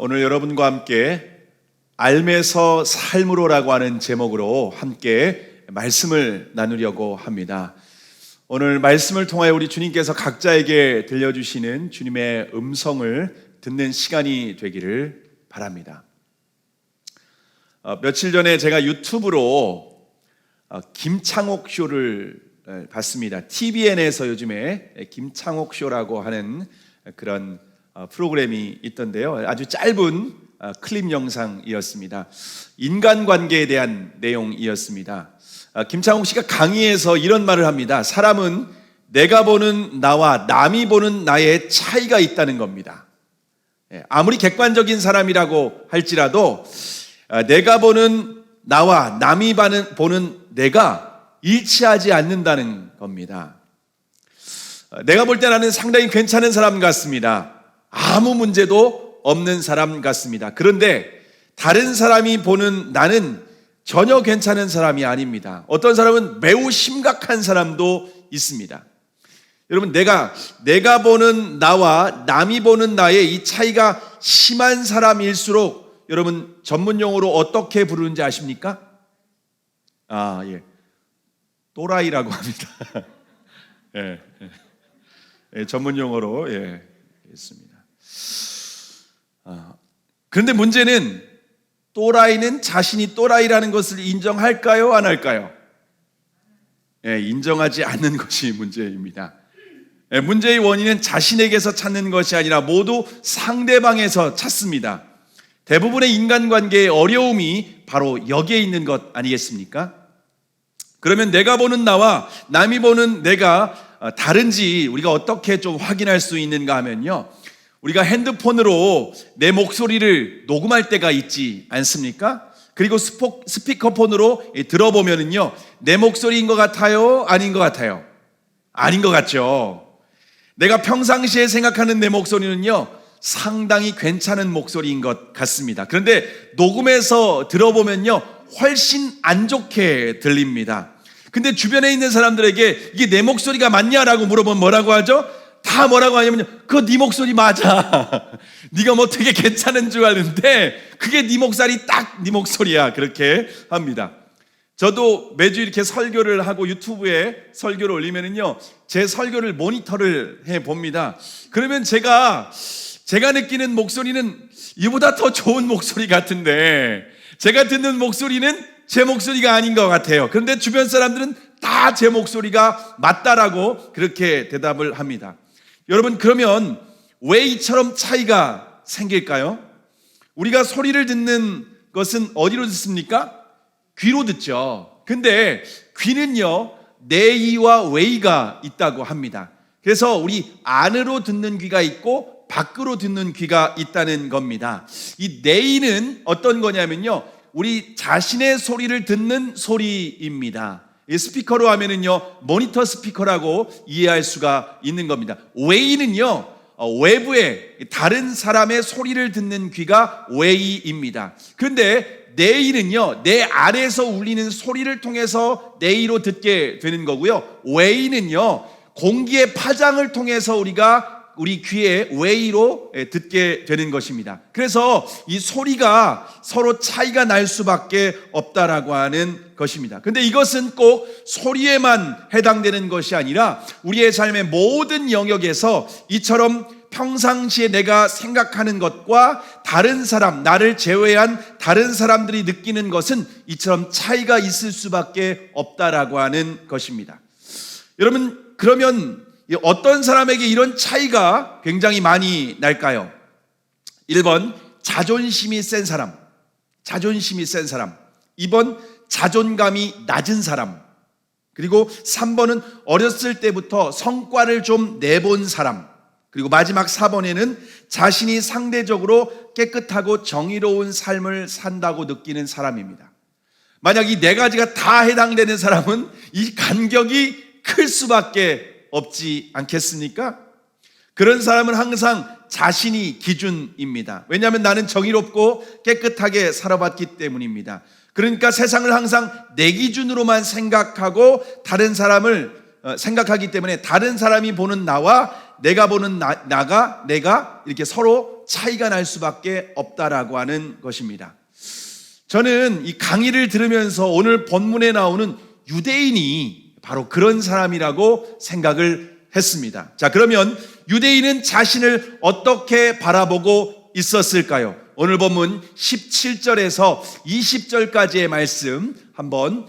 오늘 여러분과 함께 알면서 삶으로라고 하는 제목으로 함께 말씀을 나누려고 합니다. 오늘 말씀을 통하여 우리 주님께서 각자에게 들려주시는 주님의 음성을 듣는 시간이 되기를 바랍니다. 며칠 전에 제가 유튜브로 김창옥 쇼를 봤습니다. TVN에서 요즘에 김창옥 쇼라고 하는 그런 프로그램이 있던데요. 아주 짧은 클립 영상이었습니다. 인간관계에 대한 내용이었습니다. 김창옥 씨가 강의에서 이런 말을 합니다. 사람은 내가 보는 나와 남이 보는 나의 차이가 있다는 겁니다. 아무리 객관적인 사람이라고 할지라도 내가 보는 나와 남이 보는 내가 일치하지 않는다는 겁니다. 내가 볼 때 나는 상당히 괜찮은 사람 같습니다. 아무 문제도 없는 사람 같습니다. 그런데 다른 사람이 보는 나는 전혀 괜찮은 사람이 아닙니다. 어떤 사람은 매우 심각한 사람도 있습니다. 여러분, 내가 보는 나와 남이 보는 나의 이 차이가 심한 사람일수록 여러분 전문용어로 어떻게 부르는지 아십니까? 또라이라고 합니다. 전문용어로 있습니다. 그런데 문제는 또라이는 자신이 또라이라는 것을 인정할까요? 안 할까요? 인정하지 않는 것이 문제입니다. 문제의 원인은 자신에게서 찾는 것이 아니라 모두 상대방에서 찾습니다. 대부분의 인간관계의 어려움이 바로 여기에 있는 것 아니겠습니까? 그러면 내가 보는 나와 남이 보는 내가 다른지 우리가 어떻게 좀 확인할 수 있는가 하면요, 우리가 핸드폰으로 내 목소리를 녹음할 때가 있지 않습니까? 그리고 스피커폰으로 들어보면은요, 내 목소리인 것 같아요? 아닌 것 같아요? 아닌 것 같죠? 내가 평상시에 생각하는 내 목소리는요, 상당히 괜찮은 목소리인 것 같습니다. 그런데 녹음해서 들어보면요, 훨씬 안 좋게 들립니다. 근데 주변에 있는 사람들에게 이게 내 목소리가 맞냐라고 물어보면 뭐라고 하죠? 다 뭐라고 하냐면요, 그거 네 목소리 맞아. 네가 뭐 되게 괜찮은 줄 아는데 그게 네 목소리 딱 네 목소리야. 그렇게 합니다. 저도 매주 이렇게 설교를 하고 유튜브에 설교를 올리면은요, 제 설교를 모니터를 해 봅니다. 그러면 제가 느끼는 목소리는 이보다 더 좋은 목소리 같은데 제가 듣는 목소리는 제 목소리가 아닌 것 같아요. 그런데 주변 사람들은 다 제 목소리가 맞다라고 그렇게 대답을 합니다. 여러분, 그러면 왜 이처럼 차이가 생길까요? 우리가 소리를 듣는 것은 어디로 듣습니까? 귀로 듣죠. 근데 귀는요, 내이와 외이가 있다고 합니다. 그래서 우리 안으로 듣는 귀가 있고 밖으로 듣는 귀가 있다는 겁니다. 이 내이는 어떤 거냐면요, 우리 자신의 소리를 듣는 소리입니다. 이 스피커로 하면은요, 모니터 스피커라고 이해할 수가 있는 겁니다. 웨이는요, 외부의 다른 사람의 소리를 듣는 귀가 웨이입니다. 그런데 내이는요, 내 안에서 울리는 소리를 통해서 내이로 듣게 되는 거고요. 웨이는요, 공기의 파장을 통해서 우리 귀에 웨이로 듣게 되는 것입니다. 그래서 이 소리가 서로 차이가 날 수밖에 없다라고 하는 것입니다. 그런데 이것은 꼭 소리에만 해당되는 것이 아니라 우리의 삶의 모든 영역에서 이처럼 평상시에 내가 생각하는 것과 다른 사람, 나를 제외한 다른 사람들이 느끼는 것은 이처럼 차이가 있을 수밖에 없다라고 하는 것입니다. 여러분, 그러면 어떤 사람에게 이런 차이가 굉장히 많이 날까요? 1번, 자존심이 센 사람. 2번, 자존감이 낮은 사람. 그리고 3번은 어렸을 때부터 성과를 좀 내본 사람. 그리고 마지막 4번에는 자신이 상대적으로 깨끗하고 정의로운 삶을 산다고 느끼는 사람입니다. 만약 이 네 가지가 다 해당되는 사람은 이 간격이 클 수밖에 없지 않겠습니까? 그런 사람은 항상 자신이 기준입니다. 왜냐하면 나는 정의롭고 깨끗하게 살아봤기 때문입니다. 그러니까 세상을 항상 내 기준으로만 생각하고 다른 사람을 생각하기 때문에 다른 사람이 보는 나와 내가 보는 나가 내가 이렇게 서로 차이가 날 수밖에 없다라고 하는 것입니다. 저는 이 강의를 들으면서 오늘 본문에 나오는 유대인이 바로 그런 사람이라고 생각을 했습니다. 자, 그러면 유대인은 자신을 어떻게 바라보고 있었을까요? 오늘 본문 17절에서 20절까지의 말씀 한번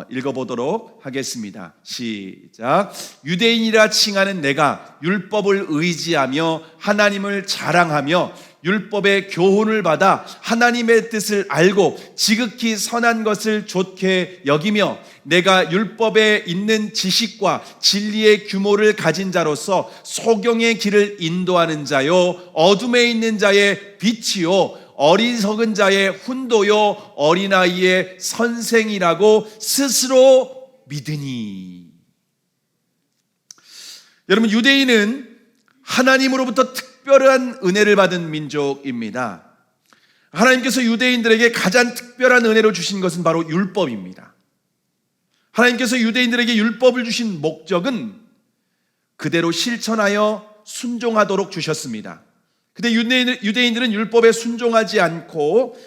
읽어보도록 하겠습니다. 시작. 유대인이라 칭하는 내가 율법을 의지하며 하나님을 자랑하며 율법의 교훈을 받아 하나님의 뜻을 알고 지극히 선한 것을 좋게 여기며 내가 율법에 있는 지식과 진리의 규모를 가진 자로서 소경의 길을 인도하는 자요 어둠에 있는 자의 빛이요 어리석은 자의 훈도요 어린아이의 선생이라고 스스로 믿으니. 여러분, 유대인은 하나님으로부터 특별한 은혜를 받은 민족입니다. 하나님께서 유대인들에게 가장 특별한 은혜로 주신 것은 바로 율법입니다. 하나님께서 유대인들에게 율법을 주신 목적은 그대로 실천하여 순종하도록 주셨습니다. 근데 유대인들은 율법에 순종하지 않고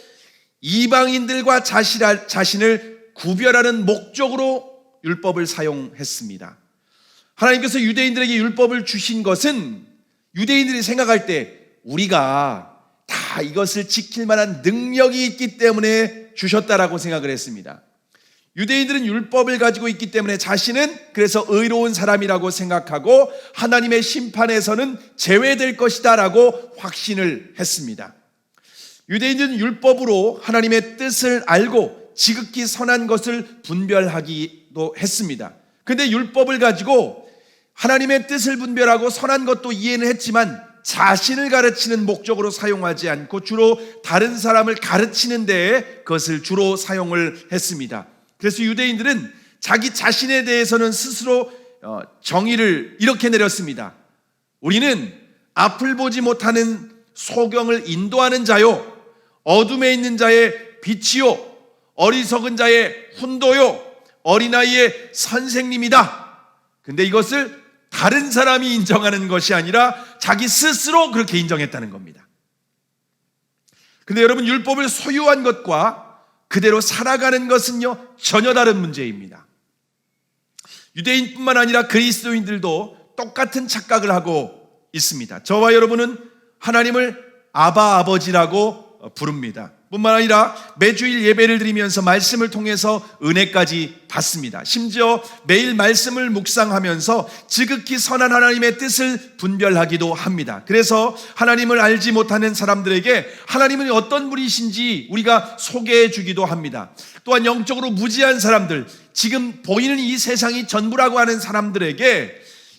이방인들과 자신을 구별하는 목적으로 율법을 사용했습니다. 하나님께서 유대인들에게 율법을 주신 것은 유대인들이 생각할 때 우리가 다 이것을 지킬 만한 능력이 있기 때문에 주셨다라고 생각을 했습니다. 유대인들은 율법을 가지고 있기 때문에 자신은 그래서 의로운 사람이라고 생각하고 하나님의 심판에서는 제외될 것이다 라고 확신을 했습니다. 유대인들은 율법으로 하나님의 뜻을 알고 지극히 선한 것을 분별하기도 했습니다. 그런데 율법을 가지고 하나님의 뜻을 분별하고 선한 것도 이해는 했지만 자신을 가르치는 목적으로 사용하지 않고 주로 다른 사람을 가르치는 데에 그것을 주로 사용을 했습니다. 그래서 유대인들은 자기 자신에 대해서는 스스로 정의를 이렇게 내렸습니다. 우리는 앞을 보지 못하는 소경을 인도하는 자요 어둠에 있는 자의 빛이요 어리석은 자의 훈도요 어린아이의 선생님이다. 근데 이것을 다른 사람이 인정하는 것이 아니라 자기 스스로 그렇게 인정했다는 겁니다. 근데 여러분, 율법을 소유한 것과 그대로 살아가는 것은요 전혀 다른 문제입니다. 유대인뿐만 아니라 그리스도인들도 똑같은 착각을 하고 있습니다. 저와 여러분은 하나님을 아바 아버지라고 부릅니다. 뿐만 아니라 매주일 예배를 드리면서 말씀을 통해서 은혜까지 받습니다. 심지어 매일 말씀을 묵상하면서 지극히 선한 하나님의 뜻을 분별하기도 합니다. 그래서 하나님을 알지 못하는 사람들에게 하나님은 어떤 분이신지 우리가 소개해 주기도 합니다. 또한 영적으로 무지한 사람들, 지금 보이는 이 세상이 전부라고 하는 사람들에게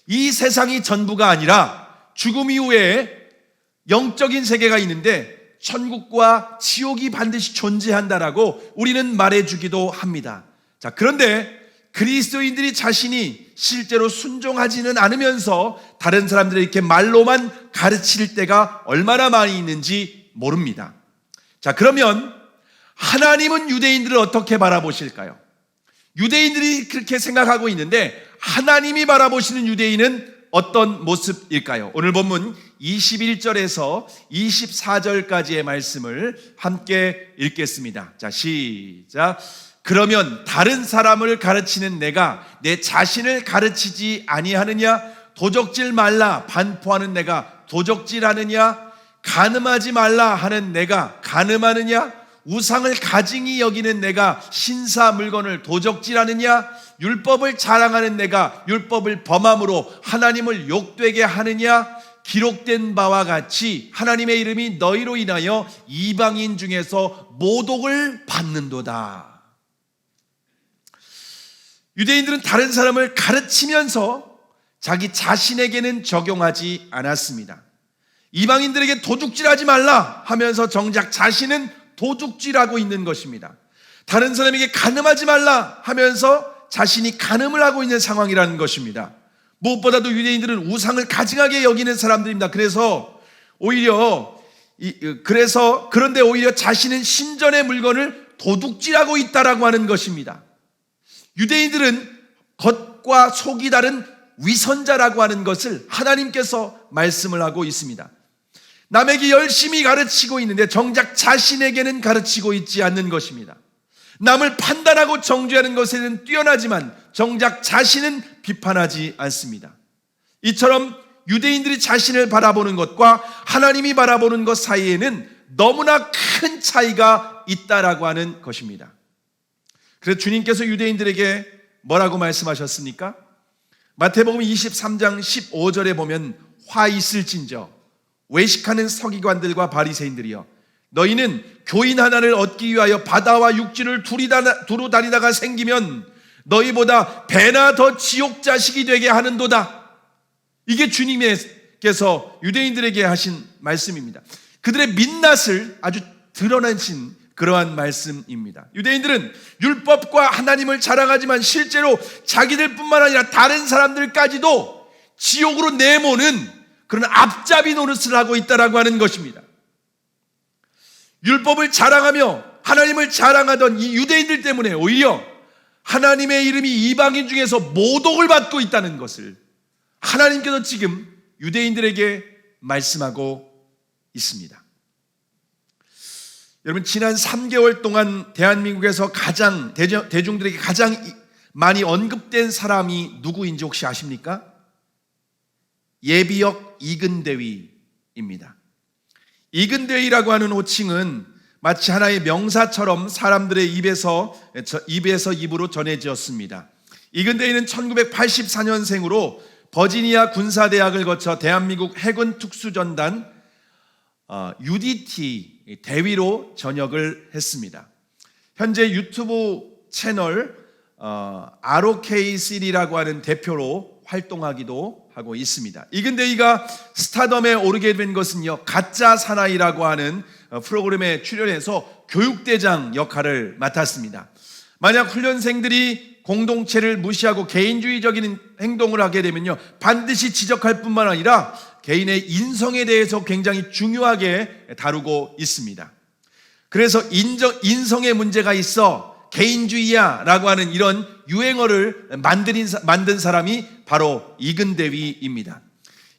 이 세상이 전부가 아니라 죽음 이후에 영적인 세계가 있는데 천국과 지옥이 반드시 존재한다라고 우리는 말해주기도 합니다. 자, 그런데 그리스도인들이 자신이 실제로 순종하지는 않으면서 다른 사람들에게 이렇게 말로만 가르칠 때가 얼마나 많이 있는지 모릅니다. 자, 그러면 하나님은 유대인들을 어떻게 바라보실까요? 유대인들이 그렇게 생각하고 있는데 하나님이 바라보시는 유대인은 어떤 모습일까요? 오늘 본문 21절에서 24절까지의 말씀을 함께 읽겠습니다. 자, 시작. 그러면 다른 사람을 가르치는 내가 내 자신을 가르치지 아니하느냐? 도적질 말라 반포하는 내가 도적질하느냐? 간음하지 말라 하는 내가 간음하느냐? 우상을 가증히 여기는 내가 신사 물건을 도적질하느냐? 율법을 자랑하는 내가 율법을 범함으로 하나님을 욕되게 하느냐? 기록된 바와 같이 하나님의 이름이 너희로 인하여 이방인 중에서 모독을 받는도다. 유대인들은 다른 사람을 가르치면서 자기 자신에게는 적용하지 않았습니다. 이방인들에게 도둑질하지 말라 하면서 정작 자신은 도둑질하고 있는 것입니다. 다른 사람에게 간음하지 말라 하면서 자신이 간음을 하고 있는 상황이라는 것입니다. 무엇보다도 유대인들은 우상을 가증하게 여기는 사람들입니다. 그런데 오히려 자신은 신전의 물건을 도둑질하고 있다라고 하는 것입니다. 유대인들은 겉과 속이 다른 위선자라고 하는 것을 하나님께서 말씀을 하고 있습니다. 남에게 열심히 가르치고 있는데 정작 자신에게는 가르치고 있지 않는 것입니다. 남을 판단하고 정죄하는 것에는 뛰어나지만 정작 자신은 비판하지 않습니다. 이처럼 유대인들이 자신을 바라보는 것과 하나님이 바라보는 것 사이에는 너무나 큰 차이가 있다라고 하는 것입니다. 그래서 주님께서 유대인들에게 뭐라고 말씀하셨습니까? 마태복음 23장 15절에 보면 화 있을진저 외식하는 서기관들과 바리새인들이여 너희는 교인 하나를 얻기 위하여 바다와 육지를 두루 다니다가 생기면 너희보다 배나 더 지옥 자식이 되게 하는도다. 이게 주님께서 유대인들에게 하신 말씀입니다. 그들의 민낯을 아주 드러내신 그러한 말씀입니다. 유대인들은 율법과 하나님을 자랑하지만 실제로 자기들뿐만 아니라 다른 사람들까지도 지옥으로 내모는 그런 앞잡이 노릇을 하고 있다라고 하는 것입니다. 율법을 자랑하며 하나님을 자랑하던 이 유대인들 때문에 오히려 하나님의 이름이 이방인 중에서 모독을 받고 있다는 것을 하나님께서 지금 유대인들에게 말씀하고 있습니다. 여러분, 지난 3개월 동안 대한민국에서 대중들에게 가장 많이 언급된 사람이 누구인지 혹시 아십니까? 예비역 이근대위입니다. 이근대위라고 하는 호칭은 마치 하나의 명사처럼 사람들의 입에서 입으로 전해졌습니다. 이근대위는 1984년생으로 버지니아 군사대학을 거쳐 대한민국 해군 특수전단 UDT 대위로 전역을 했습니다. 현재 유튜브 채널 ROK3라고 하는 대표로 활동하기도 하고 있습니다. 이근대위가 스타덤에 오르게 된 것은요, 가짜 사나이라고 하는 프로그램에 출연해서 교육대장 역할을 맡았습니다. 만약 훈련생들이 공동체를 무시하고 개인주의적인 행동을 하게 되면요, 반드시 지적할 뿐만 아니라 개인의 인성에 대해서 굉장히 중요하게 다루고 있습니다. 그래서 인성에 문제가 있어 개인주의야 라고 하는 이런 유행어를 만든 사람이 바로 이근대위입니다.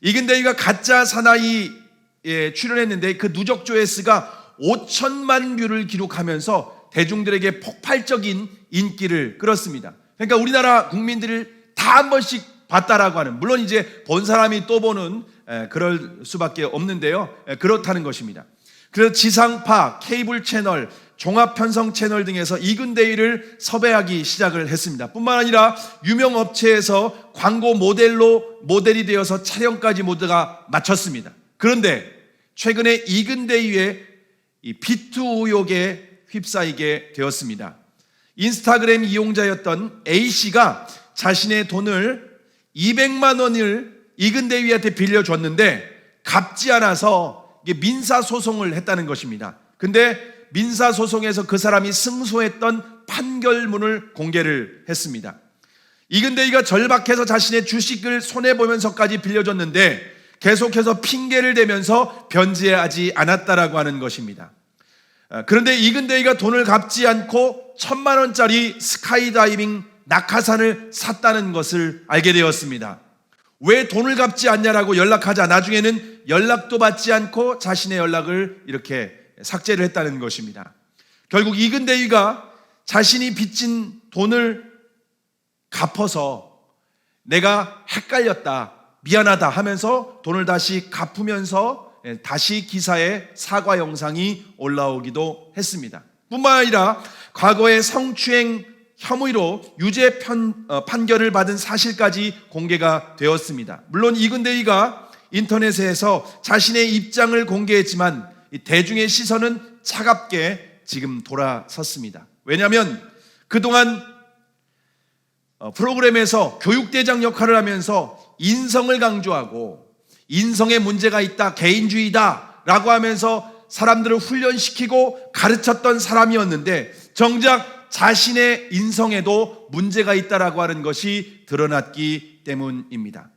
이근대위가 가짜 사나이에 출연했는데 그 누적 조회수가 5천만 뷰를 기록하면서 대중들에게 폭발적인 인기를 끌었습니다. 그러니까 우리나라 국민들을 다 한 번씩 봤다라고 하는, 물론 이제 본 사람이 또 보는 그럴 수밖에 없는데요, 그렇다는 것입니다. 그래서 지상파, 케이블 채널, 종합편성 채널 등에서 이근대위를 섭외하기 시작을 했습니다. 뿐만 아니라 유명 업체에서 광고 모델이 되어서 촬영까지 모두가 마쳤습니다. 그런데 최근에 이근대위의 비투 의혹에 휩싸이게 되었습니다. 인스타그램 이용자였던 A씨가 자신의 돈을 200만 원을 이근대위한테 빌려줬는데 갚지 않아서 민사소송을 했다는 것입니다. 근데 민사소송에서 그 사람이 승소했던 판결문을 공개를 했습니다. 이근대위가 절박해서 자신의 주식을 손해보면서까지 빌려줬는데 계속해서 핑계를 대면서 변제하지 않았다라고 하는 것입니다. 그런데 이근대위가 돈을 갚지 않고 1,000만 원짜리 스카이다이빙 낙하산을 샀다는 것을 알게 되었습니다. 왜 돈을 갚지 않냐라고 연락하자 나중에는 연락도 받지 않고 자신의 연락을 이렇게 삭제를 했다는 것입니다. 결국 이근대위가 자신이 빚진 돈을 갚아서 내가 헷갈렸다, 미안하다 하면서 돈을 다시 갚으면서 다시 기사에 사과 영상이 올라오기도 했습니다. 뿐만 아니라 과거에 성추행 혐의로 유죄 판결을 받은 사실까지 공개가 되었습니다. 물론 이근대위가 인터넷에서 자신의 입장을 공개했지만 대중의 시선은 차갑게 지금 돌아섰습니다. 왜냐하면 그동안 프로그램에서 교육대장 역할을 하면서 인성을 강조하고 인성에 문제가 있다, 개인주의다 라고 하면서 사람들을 훈련시키고 가르쳤던 사람이었는데 정작 자신의 인성에도 문제가 있다라고 하는 것이 드러났기 때문입니다.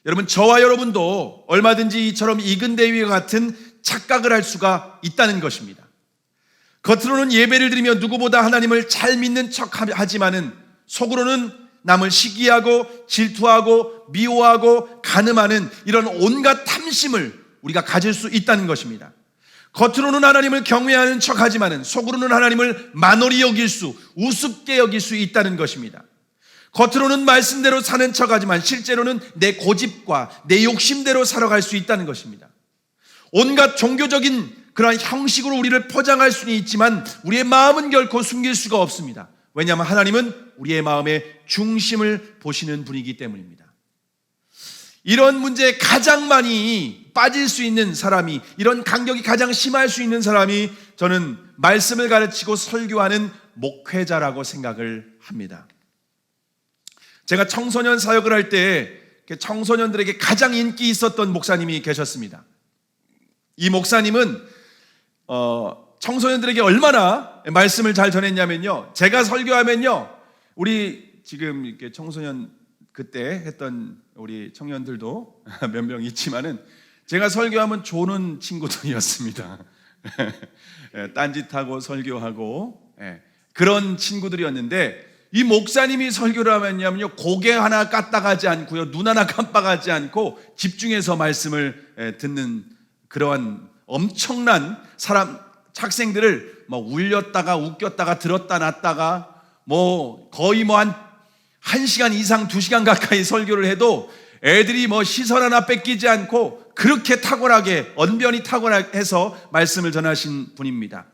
여러분, 저와 여러분도 얼마든지 이처럼 이근대위와 같은 착각을 할 수가 있다는 것입니다. 겉으로는 예배를 드리며 누구보다 하나님을 잘 믿는 척하지만은 속으로는 남을 시기하고 질투하고 미워하고 간음하는 이런 온갖 탐심을 우리가 가질 수 있다는 것입니다. 겉으로는 하나님을 경외하는 척하지만은 속으로는 하나님을 만홀히 여길 수, 우습게 여길 수 있다는 것입니다. 겉으로는 말씀대로 사는 척하지만 실제로는 내 고집과 내 욕심대로 살아갈 수 있다는 것입니다. 온갖 종교적인 그러한 형식으로 우리를 포장할 수는 있지만 우리의 마음은 결코 숨길 수가 없습니다. 왜냐하면 하나님은 우리의 마음의 중심을 보시는 분이기 때문입니다. 이런 문제에 가장 많이 빠질 수 있는 사람이, 이런 간격이 가장 심할 수 있는 사람이 저는 말씀을 가르치고 설교하는 목회자라고 생각을 합니다. 제가 청소년 사역을 할 때 청소년들에게 가장 인기 있었던 목사님이 계셨습니다. 이 목사님은 청소년들에게 얼마나 말씀을 잘 전했냐면요, 제가 설교하면요, 우리 지금 이렇게 청소년 그때 했던 우리 청년들도 몇 명 있지만은 제가 설교하면 조는 친구들이었습니다. 딴짓하고 설교하고 그런 친구들이었는데, 이 목사님이 설교를 하면요, 고개 하나 까딱하지 않고요, 눈 하나 깜빡하지 않고 집중해서 말씀을 듣는 그러한 엄청난 학생들을 울렸다가 웃겼다가 들었다 놨다가 거의 한 시간 이상 2시간 가까이 설교를 해도 애들이 시선 하나 뺏기지 않고 그렇게 탁월하게, 언변이 탁월해서 말씀을 전하신 분입니다.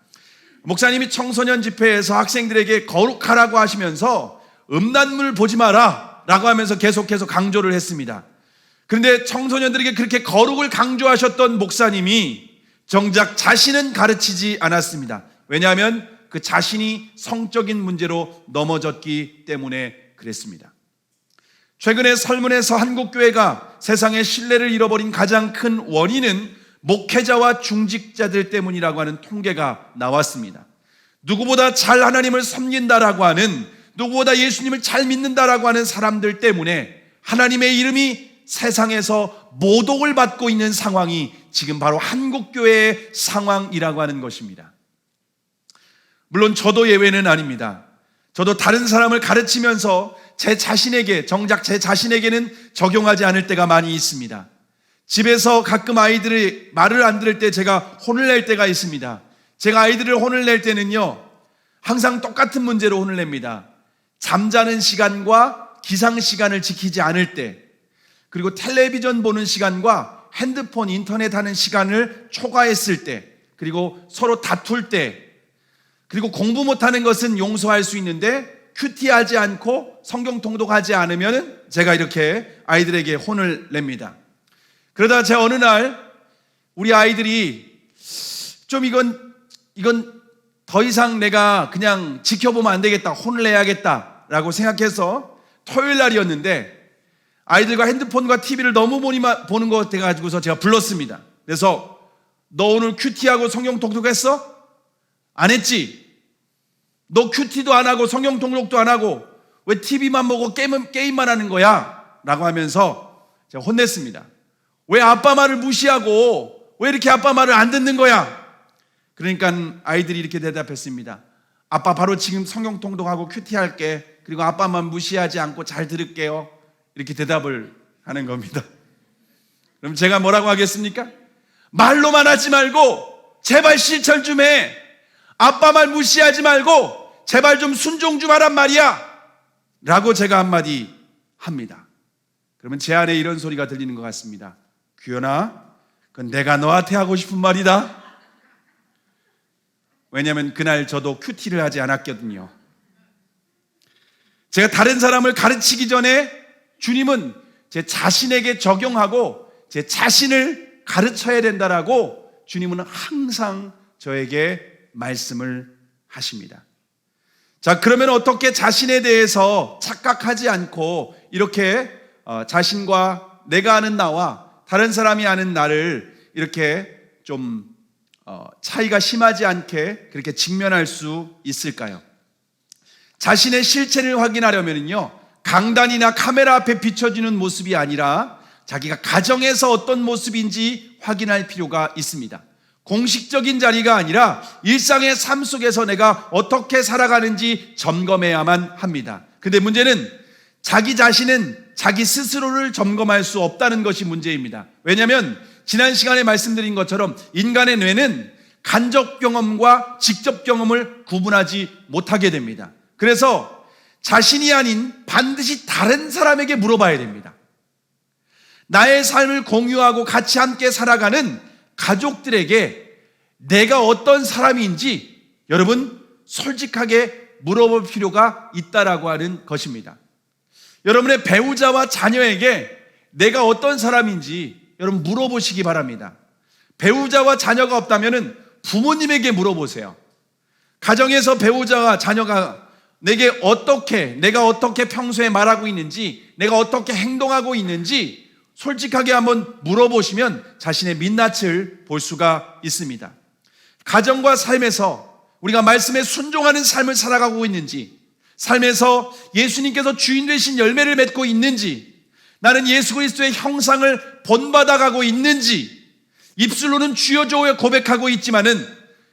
목사님이 청소년 집회에서 학생들에게 거룩하라고 하시면서 음란물 보지 마라 라고 하면서 계속해서 강조를 했습니다. 그런데 청소년들에게 그렇게 거룩을 강조하셨던 목사님이 정작 자신은 가르치지 않았습니다. 왜냐하면 그 자신이 성적인 문제로 넘어졌기 때문에 그랬습니다. 최근에 설문에서 한국교회가 세상의 신뢰를 잃어버린 가장 큰 원인은 목회자와 중직자들 때문이라고 하는 통계가 나왔습니다. 누구보다 잘 하나님을 섬긴다라고 하는, 누구보다 예수님을 잘 믿는다라고 하는 사람들 때문에 하나님의 이름이 세상에서 모독을 받고 있는 상황이 지금 바로 한국교회의 상황이라고 하는 것입니다. 물론 저도 예외는 아닙니다. 저도 다른 사람을 가르치면서 정작 제 자신에게는 적용하지 않을 때가 많이 있습니다. 집에서 가끔 아이들이 말을 안 들을 때 제가 혼을 낼 때가 있습니다. 제가 아이들을 혼을 낼 때는요, 항상 똑같은 문제로 혼을 냅니다. 잠자는 시간과 기상 시간을 지키지 않을 때, 그리고 텔레비전 보는 시간과 핸드폰, 인터넷 하는 시간을 초과했을 때, 그리고 서로 다툴 때, 그리고 공부 못하는 것은 용서할 수 있는데 큐티하지 않고 성경 통독하지 않으면 제가 이렇게 아이들에게 혼을 냅니다. 그러다 제가 어느 날 우리 아이들이 좀 이건 더 이상 내가 그냥 지켜보면 안 되겠다, 혼을 내야겠다 라고 생각해서 토요일 날이었는데 아이들과 핸드폰과 TV를 너무 보는 것 같아가지고서 제가 불렀습니다. 그래서 너 오늘 큐티하고 성경 통독했어? 안 했지? 너 큐티도 안 하고 성경 통독도 안 하고 왜 TV만 보고 게임만 하는 거야? 라고 하면서 제가 혼냈습니다. 왜 아빠 말을 무시하고 왜 이렇게 아빠 말을 안 듣는 거야? 그러니까 아이들이 이렇게 대답했습니다. 아빠 바로 지금 성경 통독하고 큐티할게. 그리고 아빠만 무시하지 않고 잘 들을게요. 이렇게 대답을 하는 겁니다. 그럼 제가 뭐라고 하겠습니까? 말로만 하지 말고 제발 실천 좀 해. 아빠 말 무시하지 말고 제발 좀 순종 좀 하란 말이야 라고 제가 한마디 합니다. 그러면 제 안에 이런 소리가 들리는 것 같습니다. 규현아, 그건 내가 너한테 하고 싶은 말이다. 왜냐하면 그날 저도 큐티를 하지 않았거든요. 제가 다른 사람을 가르치기 전에 주님은 제 자신에게 적용하고 제 자신을 가르쳐야 된다라고 주님은 항상 저에게 말씀을 하십니다. 자, 그러면 어떻게 자신에 대해서 착각하지 않고 이렇게 자신과 내가 아는 나와 다른 사람이 아는 나를 이렇게 좀 차이가 심하지 않게 그렇게 직면할 수 있을까요? 자신의 실체를 확인하려면요, 강단이나 카메라 앞에 비춰지는 모습이 아니라 자기가 가정에서 어떤 모습인지 확인할 필요가 있습니다. 공식적인 자리가 아니라 일상의 삶 속에서 내가 어떻게 살아가는지 점검해야만 합니다. 근데 문제는 자기 자신은 자기 스스로를 점검할 수 없다는 것이 문제입니다. 왜냐하면 지난 시간에 말씀드린 것처럼 인간의 뇌는 간접 경험과 직접 경험을 구분하지 못하게 됩니다. 그래서 자신이 아닌 반드시 다른 사람에게 물어봐야 됩니다. 나의 삶을 공유하고 같이 함께 살아가는 가족들에게 내가 어떤 사람인지 여러분 솔직하게 물어볼 필요가 있다라고 하는 것입니다. 여러분의 배우자와 자녀에게 내가 어떤 사람인지 여러분 물어보시기 바랍니다. 배우자와 자녀가 없다면 부모님에게 물어보세요. 가정에서 배우자와 자녀가 내가 어떻게 평소에 말하고 있는지, 내가 어떻게 행동하고 있는지 솔직하게 한번 물어보시면 자신의 민낯을 볼 수가 있습니다. 가정과 삶에서 우리가 말씀에 순종하는 삶을 살아가고 있는지, 삶에서 예수님께서 주인 되신 열매를 맺고 있는지, 나는 예수 그리스도의 형상을 본받아가고 있는지, 입술로는 주여 주여 고백하고 있지만은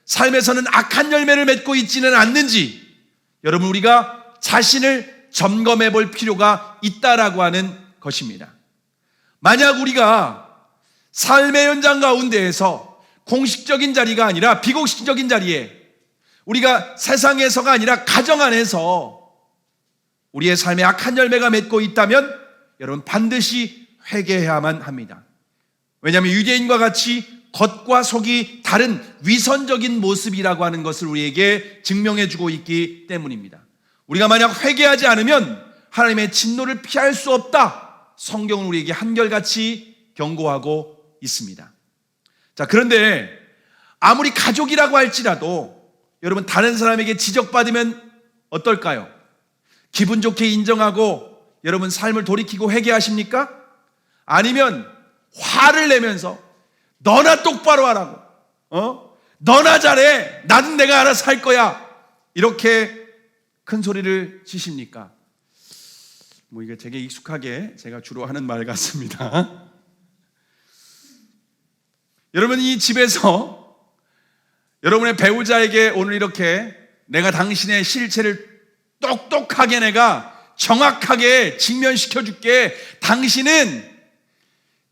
삶에서는 악한 열매를 맺고 있지는 않는지, 여러분 우리가 자신을 점검해 볼 필요가 있다라고 하는 것입니다. 만약 우리가 삶의 현장 가운데에서 공식적인 자리가 아니라 비공식적인 자리에, 우리가 세상에서가 아니라 가정 안에서 우리의 삶에 악한 열매가 맺고 있다면 여러분 반드시 회개해야만 합니다. 왜냐하면 유대인과 같이 겉과 속이 다른 위선적인 모습이라고 하는 것을 우리에게 증명해주고 있기 때문입니다. 우리가 만약 회개하지 않으면 하나님의 진노를 피할 수 없다, 성경은 우리에게 한결같이 경고하고 있습니다. 자, 그런데 아무리 가족이라고 할지라도 여러분 다른 사람에게 지적받으면 어떨까요? 기분 좋게 인정하고 여러분 삶을 돌이키고 회개하십니까? 아니면 화를 내면서 너나 똑바로 하라고, 너나 잘해, 나는 내가 알아서 할 거야, 이렇게 큰 소리를 치십니까? 이게 되게 익숙하게 제가 주로 하는 말 같습니다. 여러분 이 집에서 여러분의 배우자에게 오늘 이렇게 내가 당신의 실체를 똑똑하게 내가 정확하게 직면시켜 줄게,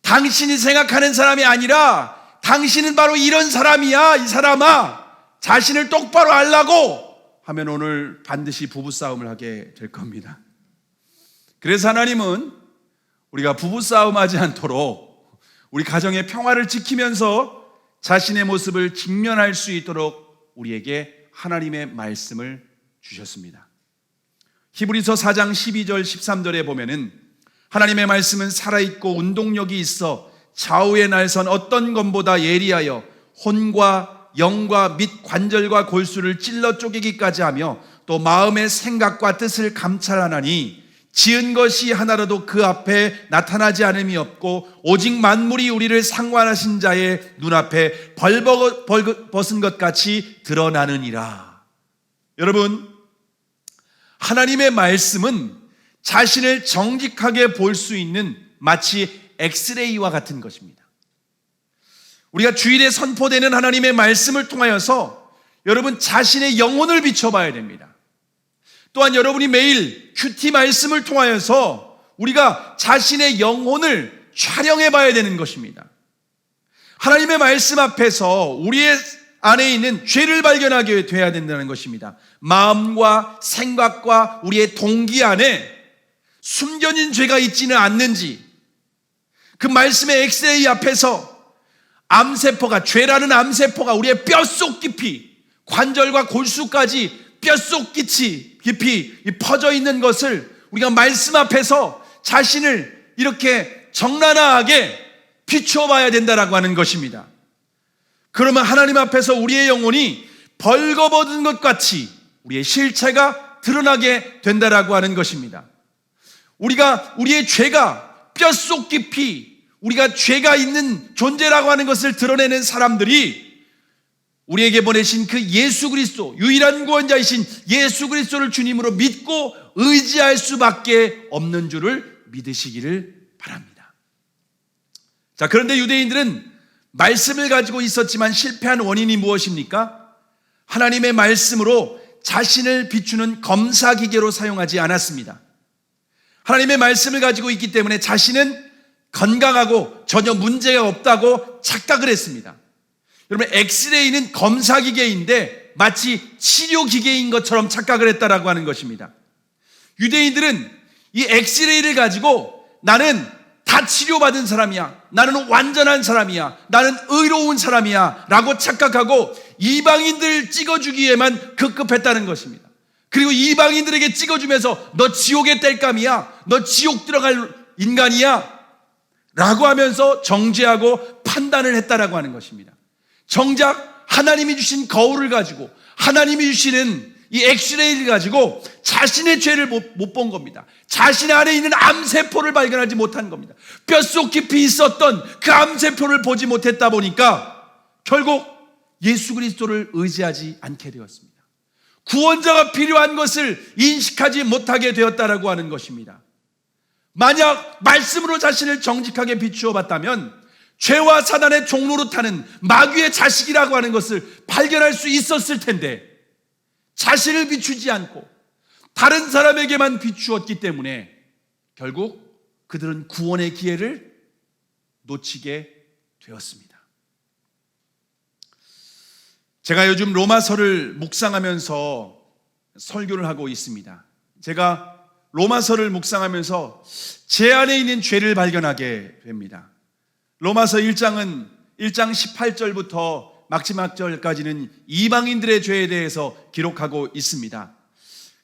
당신이 생각하는 사람이 아니라 당신은 바로 이런 사람이야, 이 사람아, 자신을 똑바로 알라고 하면 오늘 반드시 부부싸움을 하게 될 겁니다. 그래서 하나님은 우리가 부부싸움하지 않도록 우리 가정의 평화를 지키면서 자신의 모습을 직면할 수 있도록 우리에게 하나님의 말씀을 주셨습니다. 히브리서 4장 12절 13절에 보면은 하나님의 말씀은 살아있고 운동력이 있어 좌우의 날선 어떤 검보다 예리하여 혼과 영과 및 관절과 골수를 찔러 쪼개기까지 하며 또 마음의 생각과 뜻을 감찰하나니 지은 것이 하나라도 그 앞에 나타나지 않음이 없고 오직 만물이 우리를 상관하신 자의 눈앞에 벌벗은 것 같이 드러나느니라. 여러분, 하나님의 말씀은 자신을 정직하게 볼 수 있는 마치 엑스레이와 같은 것입니다. 우리가 주일에 선포되는 하나님의 말씀을 통하여서 여러분 자신의 영혼을 비춰봐야 됩니다. 또한 여러분이 매일 큐티 말씀을 통하여서 우리가 자신의 영혼을 촬영해 봐야 되는 것입니다. 하나님의 말씀 앞에서 우리의 안에 있는 죄를 발견하게 돼야 된다는 것입니다. 마음과 생각과 우리의 동기 안에 숨겨진 죄가 있지는 않는지, 그 말씀의 엑스레이 앞에서 암세포가, 죄라는 암세포가 우리의 뼛속 깊이, 관절과 골수까지 뼛속 깊이 퍼져 있는 것을 우리가 말씀 앞에서 자신을 이렇게 적나라하게 비춰봐야 된다라고 하는 것입니다. 그러면 하나님 앞에서 우리의 영혼이 벌거벗은 것 같이 우리의 실체가 드러나게 된다라고 하는 것입니다. 우리의 죄가 뼛속 깊이, 우리가 죄가 있는 존재라고 하는 것을 드러내는 사람들이 우리에게 보내신 그 예수 그리스도, 유일한 구원자이신 예수 그리스도를 주님으로 믿고 의지할 수밖에 없는 줄을 믿으시기를 바랍니다. 자, 그런데 유대인들은 말씀을 가지고 있었지만 실패한 원인이 무엇입니까? 하나님의 말씀으로 자신을 비추는 검사 기계로 사용하지 않았습니다. 하나님의 말씀을 가지고 있기 때문에 자신은 건강하고 전혀 문제가 없다고 착각을 했습니다. 여러분, 엑스레이는 검사기계인데 마치 치료기계인 것처럼 착각을 했다라고 하는 것입니다. 유대인들은 이 엑스레이를 가지고 나는 다 치료받은 사람이야, 나는 완전한 사람이야, 나는 의로운 사람이야 라고 착각하고 이방인들 찍어주기에만 급급했다는 것입니다. 그리고 이방인들에게 찍어주면서 너 지옥의 땔감이야, 너 지옥 들어갈 인간이야 라고 하면서 정죄하고 판단을 했다라고 하는 것입니다. 정작 하나님이 주신 거울을 가지고, 하나님이 주시는 이 엑스레이를 가지고 자신의 죄를 못 본 겁니다. 자신 안에 있는 암세포를 발견하지 못한 겁니다. 뼛속 깊이 있었던 그 암세포를 보지 못했다 보니까 결국 예수 그리스도를 의지하지 않게 되었습니다. 구원자가 필요한 것을 인식하지 못하게 되었다라고 하는 것입니다. 만약 말씀으로 자신을 정직하게 비추어 봤다면 죄와 사단의 종로로 타는 마귀의 자식이라고 하는 것을 발견할 수 있었을 텐데, 자신을 비추지 않고 다른 사람에게만 비추었기 때문에 결국 그들은 구원의 기회를 놓치게 되었습니다. 제가 요즘 로마서를 묵상하면서 설교를 하고 있습니다. 제가 로마서를 묵상하면서 제 안에 있는 죄를 발견하게 됩니다. 로마서 1장 18절부터 마지막 절까지는 이방인들의 죄에 대해서 기록하고 있습니다.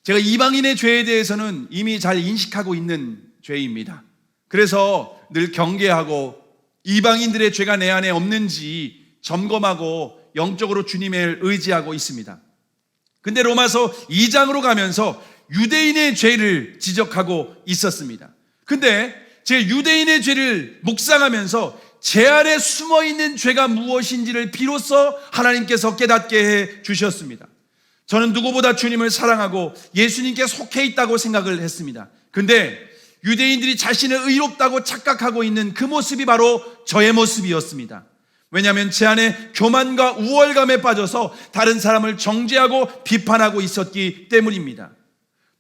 제가 이방인의 죄에 대해서는 이미 잘 인식하고 있는 죄입니다. 그래서 늘 경계하고 이방인들의 죄가 내 안에 없는지 점검하고 영적으로 주님을 의지하고 있습니다. 근데 로마서 2장으로 가면서 유대인의 죄를 지적하고 있었습니다. 근데 제가 유대인의 죄를 묵상하면서 제 안에 숨어있는 죄가 무엇인지를 비로소 하나님께서 깨닫게 해 주셨습니다. 저는 누구보다 주님을 사랑하고 예수님께 속해 있다고 생각을 했습니다. 근데 유대인들이 자신을 의롭다고 착각하고 있는 그 모습이 바로 저의 모습이었습니다. 왜냐하면 제 안에 교만과 우월감에 빠져서 다른 사람을 정죄하고 비판하고 있었기 때문입니다.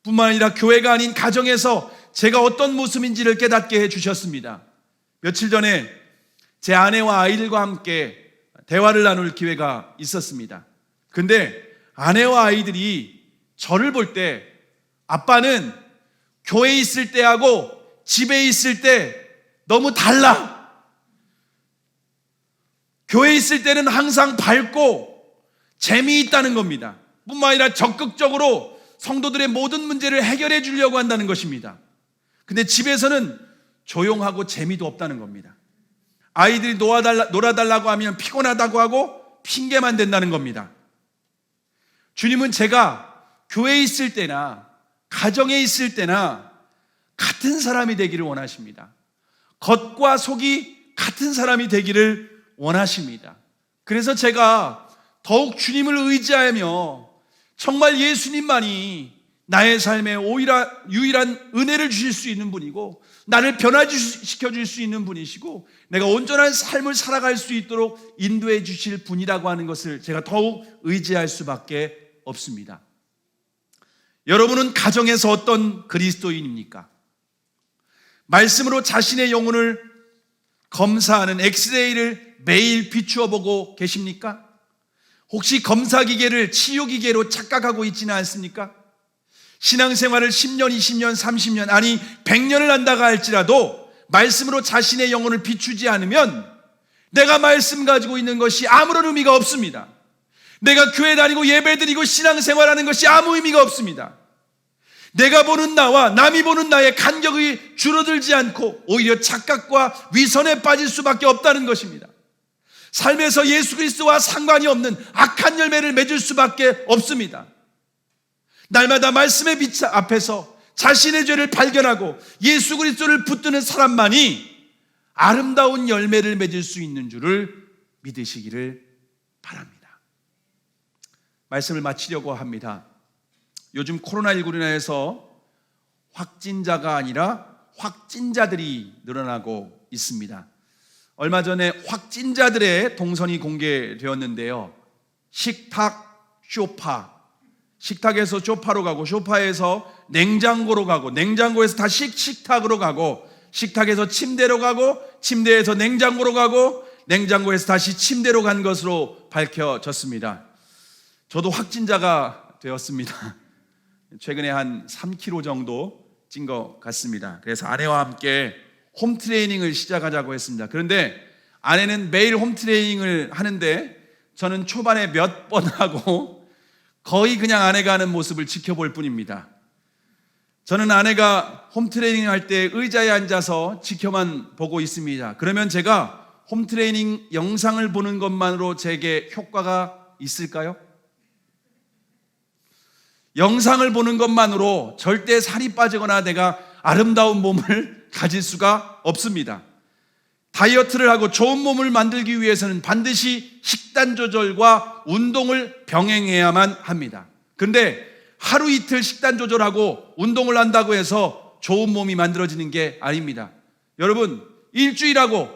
뿐만 아니라 교회가 아닌 가정에서 제가 어떤 모습인지를 깨닫게 해 주셨습니다. 며칠 전에 제 아내와 아이들과 함께 대화를 나눌 기회가 있었습니다. 근데 아내와 아이들이 저를 볼 때 아빠는 교회에 있을 때하고 집에 있을 때 너무 달라. 교회에 있을 때는 항상 밝고 재미있다는 겁니다. 뿐만 아니라 적극적으로 성도들의 모든 문제를 해결해 주려고 한다는 것입니다. 근데 집에서는 조용하고 재미도 없다는 겁니다. 아이들이 놀아달라고 하면 피곤하다고 하고 핑계만 댄다는 겁니다. 주님은 제가 교회에 있을 때나 가정에 있을 때나 같은 사람이 되기를 원하십니다. 겉과 속이 같은 사람이 되기를 원하십니다. 그래서 제가 더욱 주님을 의지하며 정말 예수님만이 나의 삶에 유일한 은혜를 주실 수 있는 분이고 나를 변화시켜 줄 수 있는 분이시고 내가 온전한 삶을 살아갈 수 있도록 인도해 주실 분이라고 하는 것을 제가 더욱 의지할 수밖에 없습니다. 여러분은 가정에서 어떤 그리스도인입니까? 말씀으로 자신의 영혼을 검사하는 엑스레이를 매일 비추어 보고 계십니까? 혹시 검사기계를 치유기계로 착각하고 있지는 않습니까? 신앙생활을 10년, 20년, 30년 아니 100년을 한다가 할지라도 말씀으로 자신의 영혼을 비추지 않으면 내가 말씀 가지고 있는 것이 아무런 의미가 없습니다. 내가 교회 다니고 예배드리고 신앙생활하는 것이 아무 의미가 없습니다. 내가 보는 나와 남이 보는 나의 간격이 줄어들지 않고 오히려 착각과 위선에 빠질 수밖에 없다는 것입니다. 삶에서 예수 그리스도와 상관이 없는 악한 열매를 맺을 수밖에 없습니다. 날마다 말씀의 빛 앞에서 자신의 죄를 발견하고 예수 그리스도를 붙드는 사람만이 아름다운 열매를 맺을 수 있는 줄을 믿으시기를 바랍니다. 말씀을 마치려고 합니다. 요즘 코로나19로 인해서 확진자가 아니라 확진자들이 늘어나고 있습니다. 얼마 전에 확진자들의 동선이 공개되었는데요. 식탁 쇼파, 식탁에서 소파로 가고, 소파에서 냉장고로 가고, 냉장고에서 다시 식탁으로 가고, 식탁에서 침대로 가고, 침대에서 냉장고로 가고, 냉장고에서 다시 침대로 간 것으로 밝혀졌습니다. 저도 확진자가 되었습니다. 최근에 한 3kg 정도 찐 것 같습니다. 그래서 아내와 함께 홈트레이닝을 시작하자고 했습니다. 그런데 아내는 매일 홈트레이닝을 하는데 저는 초반에 몇 번 하고 거의 그냥 아내가 하는 모습을 지켜볼 뿐입니다. 저는 아내가 홈트레이닝 할 때 의자에 앉아서 지켜만 보고 있습니다. 그러면 제가 홈트레이닝 영상을 보는 것만으로 제게 효과가 있을까요? 영상을 보는 것만으로 절대 살이 빠지거나 내가 아름다운 몸을 가질 수가 없습니다. 다이어트를 하고 좋은 몸을 만들기 위해서는 반드시 식단 조절과 운동을 병행해야만 합니다. 그런데 하루 이틀 식단 조절하고 운동을 한다고 해서 좋은 몸이 만들어지는 게 아닙니다. 여러분, 일주일하고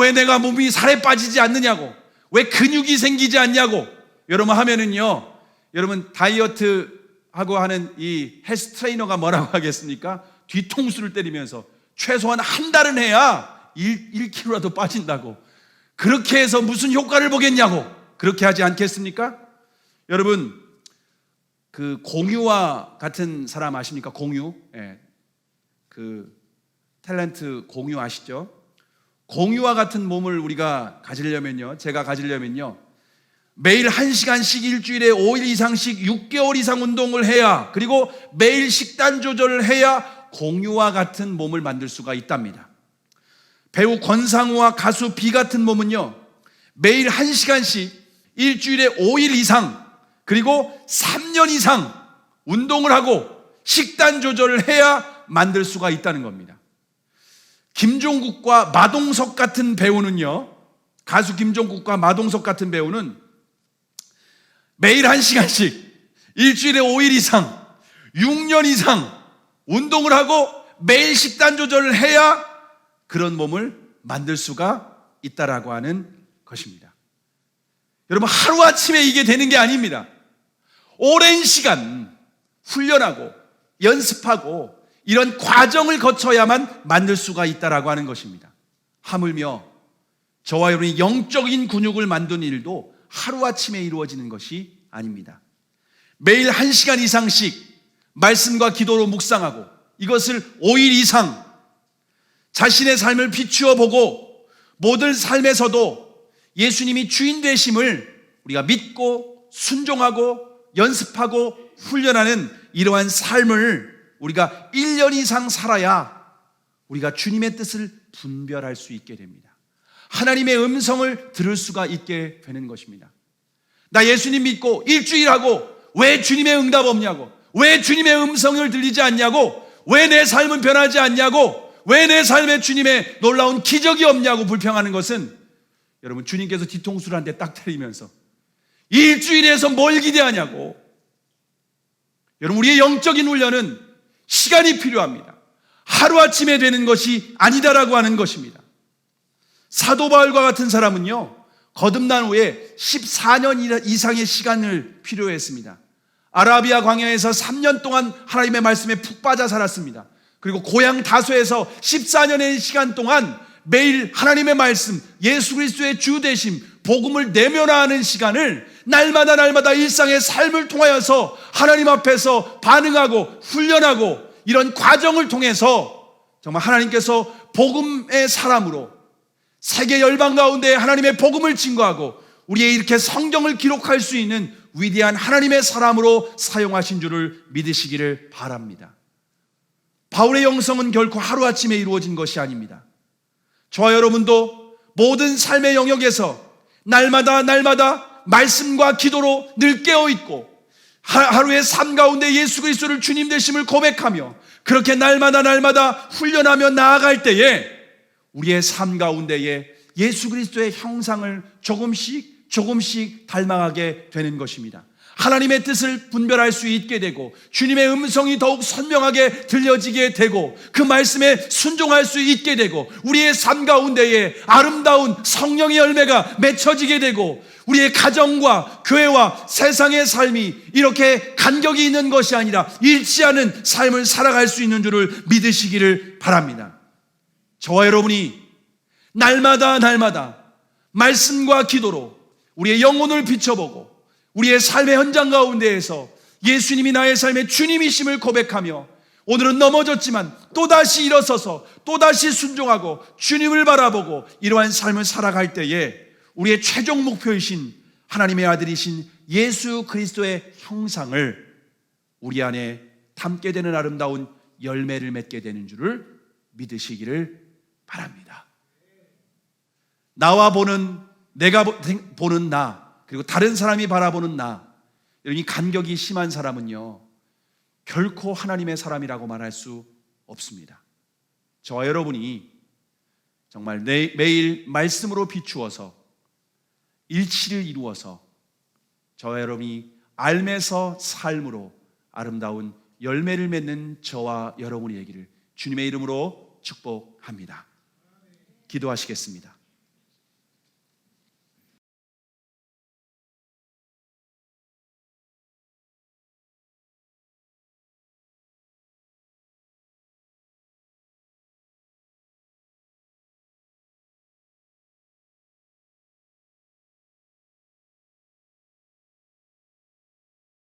왜 내가 몸이 살에 빠지지 않느냐고, 왜 근육이 생기지 않냐고 여러분 하면은요, 여러분 다이어트 하고 하는 이 헬스 트레이너가 뭐라고 하겠습니까? 뒤통수를 때리면서 최소한 한 달은 해야 1kg라도 빠진다고. 그렇게 해서 무슨 효과를 보겠냐고. 그렇게 하지 않겠습니까? 여러분, 그 공유와 같은 사람 아십니까? 공유. 그 탤런트 공유 아시죠? 공유와 같은 몸을 우리가 가지려면요, 제가 가지려면요, 매일 1시간씩 일주일에 5일 이상씩 6개월 이상 운동을 해야, 그리고 매일 식단 조절을 해야 공유와 같은 몸을 만들 수가 있답니다. 배우 권상우와 가수 비 같은 몸은요, 매일 1시간씩 일주일에 5일 이상 그리고 3년 이상 운동을 하고 식단 조절을 해야 만들 수가 있다는 겁니다. 김종국과 마동석 같은 배우는요, 가수 김종국과 마동석 같은 배우는 매일 1시간씩 일주일에 5일 이상 6년 이상 운동을 하고 매일 식단 조절을 해야 그런 몸을 만들 수가 있다라고 하는 것입니다. 여러분, 하루아침에 이게 되는 게 아닙니다. 오랜 시간 훈련하고 연습하고 이런 과정을 거쳐야만 만들 수가 있다라고 하는 것입니다. 하물며 저와 여러분이 영적인 근육을 만드는 일도 하루아침에 이루어지는 것이 아닙니다. 매일 1시간 이상씩 말씀과 기도로 묵상하고 이것을 5일 이상 자신의 삶을 비추어 보고 모든 삶에서도 예수님이 주인 되심을 우리가 믿고 순종하고 연습하고 훈련하는 이러한 삶을 우리가 1년 이상 살아야 우리가 주님의 뜻을 분별할 수 있게 됩니다. 하나님의 음성을 들을 수가 있게 되는 것입니다. 나 예수님 믿고 일주일하고 왜 주님의 응답 없냐고, 왜 주님의 음성을 들리지 않냐고, 왜 내 삶은 변하지 않냐고, 왜 내 삶에 주님의 놀라운 기적이 없냐고 불평하는 것은, 여러분, 주님께서 뒤통수를 한 대 딱 때리면서 일주일에서 뭘 기대하냐고. 여러분, 우리의 영적인 훈련은 시간이 필요합니다. 하루아침에 되는 것이 아니다라고 하는 것입니다. 사도 바울과 같은 사람은요, 거듭난 후에 14년 이상의 시간을 필요했습니다. 아라비아 광야에서 3년 동안 하나님의 말씀에 푹 빠져 살았습니다. 그리고 고향 다소에서 14년의 시간 동안 매일 하나님의 말씀, 예수 그리스도의 주 되심, 복음을 내면화하는 시간을 날마다 일상의 삶을 통하여서 하나님 앞에서 반응하고 훈련하고 이런 과정을 통해서 정말 하나님께서 복음의 사람으로 세계 열방 가운데 하나님의 복음을 증거하고 우리의 이렇게 성경을 기록할 수 있는 위대한 하나님의 사람으로 사용하신 줄을 믿으시기를 바랍니다. 바울의 영성은 결코 하루아침에 이루어진 것이 아닙니다. 저와 여러분도 모든 삶의 영역에서 날마다 말씀과 기도로 늘 깨어있고 하루의 삶 가운데 예수 그리스도를 주님 되심을 고백하며 그렇게 날마다 훈련하며 나아갈 때에 우리의 삶 가운데에 예수 그리스도의 형상을 조금씩 닮아가게 되는 것입니다. 하나님의 뜻을 분별할 수 있게 되고 주님의 음성이 더욱 선명하게 들려지게 되고 그 말씀에 순종할 수 있게 되고 우리의 삶 가운데에 아름다운 성령의 열매가 맺혀지게 되고 우리의 가정과 교회와 세상의 삶이 이렇게 간격이 있는 것이 아니라 일치하는 삶을 살아갈 수 있는 줄을 믿으시기를 바랍니다. 저와 여러분이 날마다 말씀과 기도로 우리의 영혼을 비춰보고 우리의 삶의 현장 가운데에서 예수님이 나의 삶의 주님이심을 고백하며 오늘은 넘어졌지만 또다시 일어서서 또다시 순종하고 주님을 바라보고 이러한 삶을 살아갈 때에 우리의 최종 목표이신 하나님의 아들이신 예수 그리스도의 형상을 우리 안에 담게 되는 아름다운 열매를 맺게 되는 줄을 믿으시기를 바랍니다. 나와 보는, 내가 보는 나, 그리고 다른 사람이 바라보는 나, 이 간격이 심한 사람은요 결코 하나님의 사람이라고 말할 수 없습니다. 저와 여러분이 정말 매일 말씀으로 비추어서 일치를 이루어서 저와 여러분이 알면서 삶으로 아름다운 열매를 맺는 저와 여러분이 되기를 주님의 이름으로 축복합니다. 기도하시겠습니다.